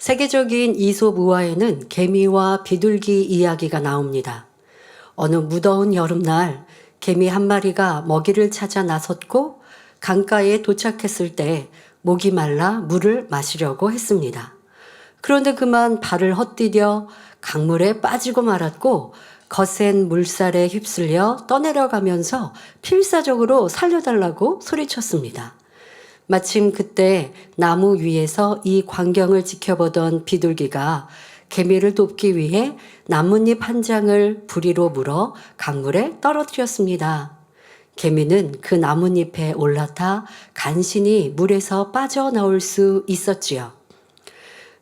세계적인 이솝 우화에는 개미와 비둘기 이야기가 나옵니다. 어느 무더운 여름날 개미 한 마리가 먹이를 찾아 나섰고 강가에 도착했을 때 목이 말라 물을 마시려고 했습니다. 그런데 그만 발을 헛디뎌 강물에 빠지고 말았고 거센 물살에 휩쓸려 떠내려가면서 필사적으로 살려달라고 소리쳤습니다. 마침 그때 나무 위에서 이 광경을 지켜보던 비둘기가 개미를 돕기 위해 나뭇잎 한 장을 부리로 물어 강물에 떨어뜨렸습니다. 개미는 그 나뭇잎에 올라타 간신히 물에서 빠져나올 수 있었지요.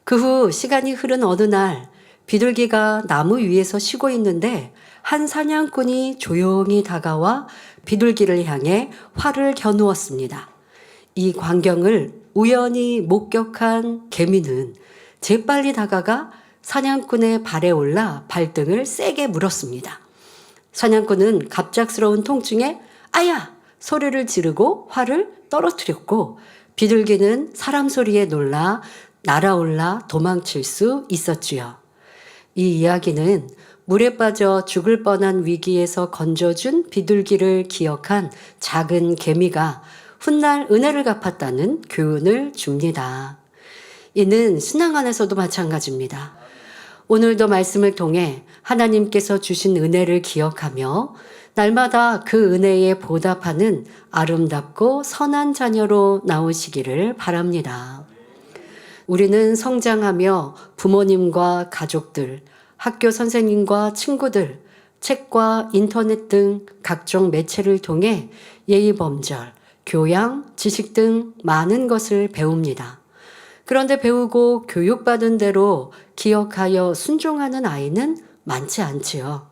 그 후 시간이 흐른 어느 날 비둘기가 나무 위에서 쉬고 있는데 한 사냥꾼이 조용히 다가와 비둘기를 향해 활을 겨누었습니다. 이 광경을 우연히 목격한 개미는 재빨리 다가가 사냥꾼의 발에 올라 발등을 세게 물었습니다. 사냥꾼은 갑작스러운 통증에 아야! 소리를 지르고 활을 떨어뜨렸고 비둘기는 사람 소리에 놀라 날아올라 도망칠 수 있었지요. 이 이야기는 물에 빠져 죽을 뻔한 위기에서 건져준 비둘기를 기억한 작은 개미가 훗날 은혜를 갚았다는 교훈을 줍니다. 이는 신앙 안에서도 마찬가지입니다. 오늘도 말씀을 통해 하나님께서 주신 은혜를 기억하며 날마다 그 은혜에 보답하는 아름답고 선한 자녀로 나오시기를 바랍니다. 우리는 성장하며 부모님과 가족들, 학교 선생님과 친구들, 책과 인터넷 등 각종 매체를 통해 예의범절, 교양, 지식 등 많은 것을 배웁니다. 그런데 배우고 교육받은 대로 기억하여 순종하는 아이는 많지 않지요.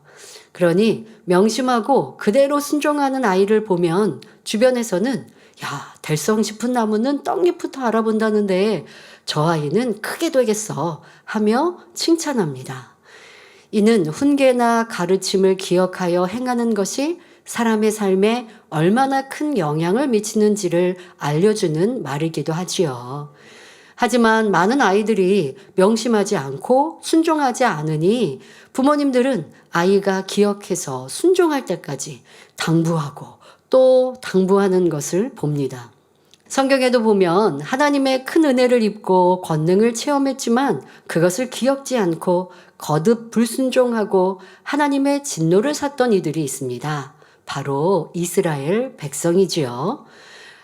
그러니 명심하고 그대로 순종하는 아이를 보면 주변에서는 야, 될성 싶은 나무는 떡잎부터 알아본다는데 저 아이는 크게 되겠어 하며 칭찬합니다. 이는 훈계나 가르침을 기억하여 행하는 것이 사람의 삶에 얼마나 큰 영향을 미치는지를 알려주는 말이기도 하지요. 하지만 많은 아이들이 명심하지 않고 순종하지 않으니 부모님들은 아이가 기억해서 순종할 때까지 당부하고 또 당부하는 것을 봅니다. 성경에도 보면 하나님의 큰 은혜를 입고 권능을 체험했지만 그것을 기억지 않고 거듭 불순종하고 하나님의 진노를 샀던 이들이 있습니다. 바로 이스라엘 백성이지요.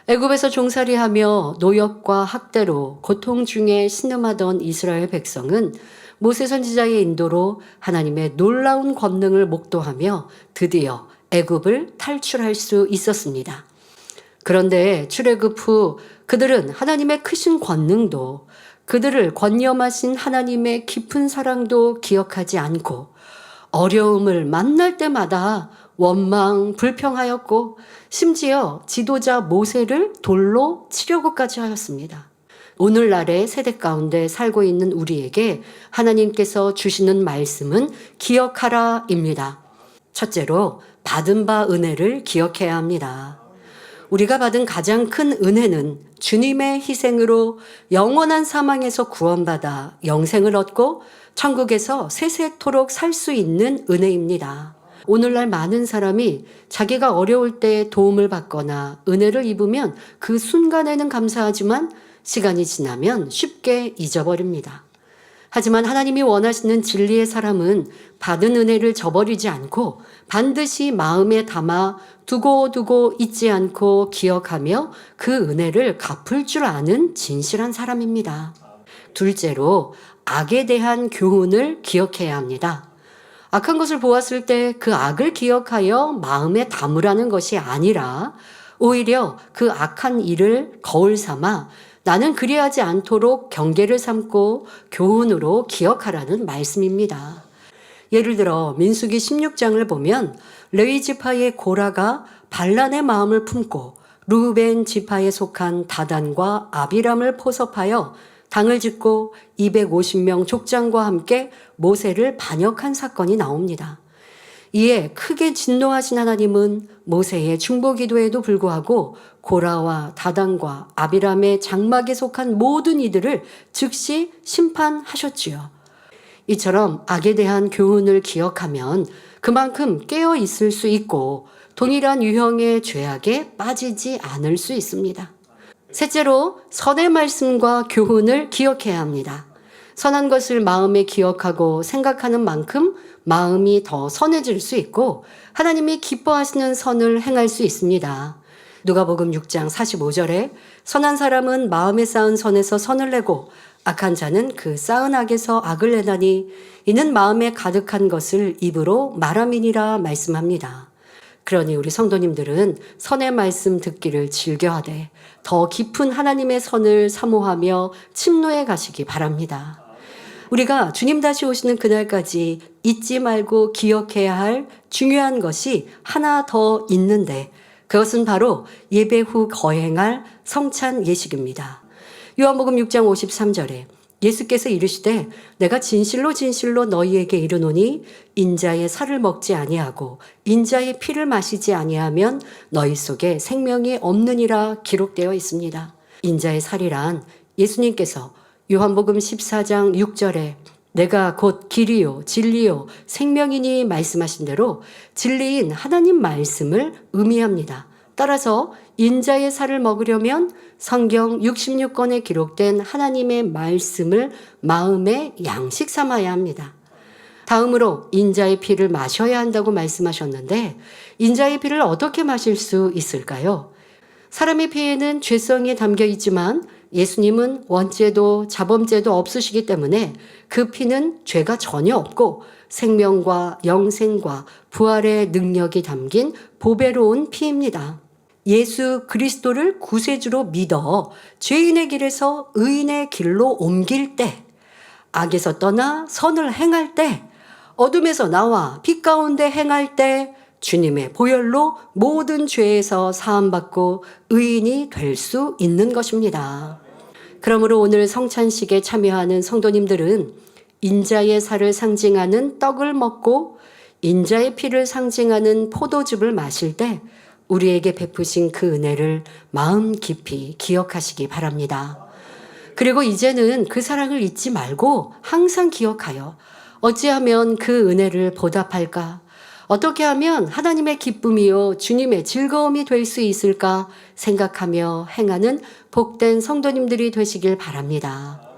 애굽에서 종살이하며 노역과 학대로 고통 중에 신음하던 이스라엘 백성은 모세 선지자의 인도로 하나님의 놀라운 권능을 목도하며 드디어 애굽을 탈출할 수 있었습니다. 그런데 출애굽 후 그들은 하나님의 크신 권능도 그들을 권념하신 하나님의 깊은 사랑도 기억하지 않고 어려움을 만날 때마다 원망, 불평하였고 심지어 지도자 모세를 돌로 치려고까지 하였습니다. 오늘날의 세대 가운데 살고 있는 우리에게 하나님께서 주시는 말씀은 기억하라입니다. 첫째로 받은 바 은혜를 기억해야 합니다. 우리가 받은 가장 큰 은혜는 주님의 희생으로 영원한 사망에서 구원받아 영생을 얻고 천국에서 세세토록 살 수 있는 은혜입니다. 오늘날 많은 사람이 자기가 어려울 때 도움을 받거나 은혜를 입으면 그 순간에는 감사하지만 시간이 지나면 쉽게 잊어버립니다. 하지만 하나님이 원하시는 진리의 사람은 받은 은혜를 저버리지 않고 반드시 마음에 담아 두고 잊지 않고 기억하며 그 은혜를 갚을 줄 아는 진실한 사람입니다. 둘째로 악에 대한 교훈을 기억해야 합니다. 악한 것을 보았을 때 그 악을 기억하여 마음에 담으라는 것이 아니라 오히려 그 악한 일을 거울 삼아 나는 그리하지 않도록 경계를 삼고 교훈으로 기억하라는 말씀입니다. 예를 들어 민수기 16장을 보면 레위 지파의 고라가 반란의 마음을 품고 르우벤 지파에 속한 다단과 아비람을 포섭하여 당을 짓고 250명 족장과 함께 모세를 반역한 사건이 나옵니다. 이에 크게 진노하신 하나님은 모세의 중보기도에도 불구하고 고라와 다단과 아비람의 장막에 속한 모든 이들을 즉시 심판하셨지요. 이처럼 악에 대한 교훈을 기억하면 그만큼 깨어 있을 수 있고 동일한 유형의 죄악에 빠지지 않을 수 있습니다. 셋째로 선의 말씀과 교훈을 기억해야 합니다. 선한 것을 마음에 기억하고 생각하는 만큼 마음이 더 선해질 수 있고 하나님이 기뻐하시는 선을 행할 수 있습니다. 누가복음 6장 45절에 선한 사람은 마음에 쌓은 선에서 선을 내고 악한 자는 그 쌓은 악에서 악을 내나니 이는 마음에 가득한 것을 입으로 말함이니라 말씀합니다. 그러니 우리 성도님들은 선의 말씀 듣기를 즐겨하되 더 깊은 하나님의 선을 사모하며 침노해 가시기 바랍니다. 우리가 주님 다시 오시는 그날까지 잊지 말고 기억해야 할 중요한 것이 하나 더 있는데 그것은 바로 예배 후 거행할 성찬 예식입니다. 요한복음 6장 53절에 예수께서 이르시되 내가 진실로 진실로 너희에게 이르노니 인자의 살을 먹지 아니하고 인자의 피를 마시지 아니하면 너희 속에 생명이 없느니라 기록되어 있습니다. 인자의 살이란 예수님께서 요한복음 14장 6절에 내가 곧 길이요 진리요 생명이니 말씀하신 대로 진리인 하나님 말씀을 의미합니다. 따라서 인자의 살을 먹으려면 성경 66권에 기록된 하나님의 말씀을 마음의 양식 삼아야 합니다. 다음으로 인자의 피를 마셔야 한다고 말씀하셨는데 인자의 피를 어떻게 마실 수 있을까요? 사람의 피에는 죄성이 담겨 있지만 예수님은 원죄도 자범죄도 없으시기 때문에 그 피는 죄가 전혀 없고 생명과 영생과 부활의 능력이 담긴 보배로운 피입니다. 예수 그리스도를 구세주로 믿어 죄인의 길에서 의인의 길로 옮길 때, 악에서 떠나 선을 행할 때, 어둠에서 나와 빛 가운데 행할 때 주님의 보혈로 모든 죄에서 사함받고 의인이 될 수 있는 것입니다. 그러므로 오늘 성찬식에 참여하는 성도님들은 인자의 살을 상징하는 떡을 먹고 인자의 피를 상징하는 포도즙을 마실 때 우리에게 베푸신 그 은혜를 마음 깊이 기억하시기 바랍니다. 그리고 이제는 그 사랑을 잊지 말고 항상 기억하여 어찌하면 그 은혜를 보답할까? 어떻게 하면 하나님의 기쁨이요 주님의 즐거움이 될 수 있을까 생각하며 행하는 복된 성도님들이 되시길 바랍니다.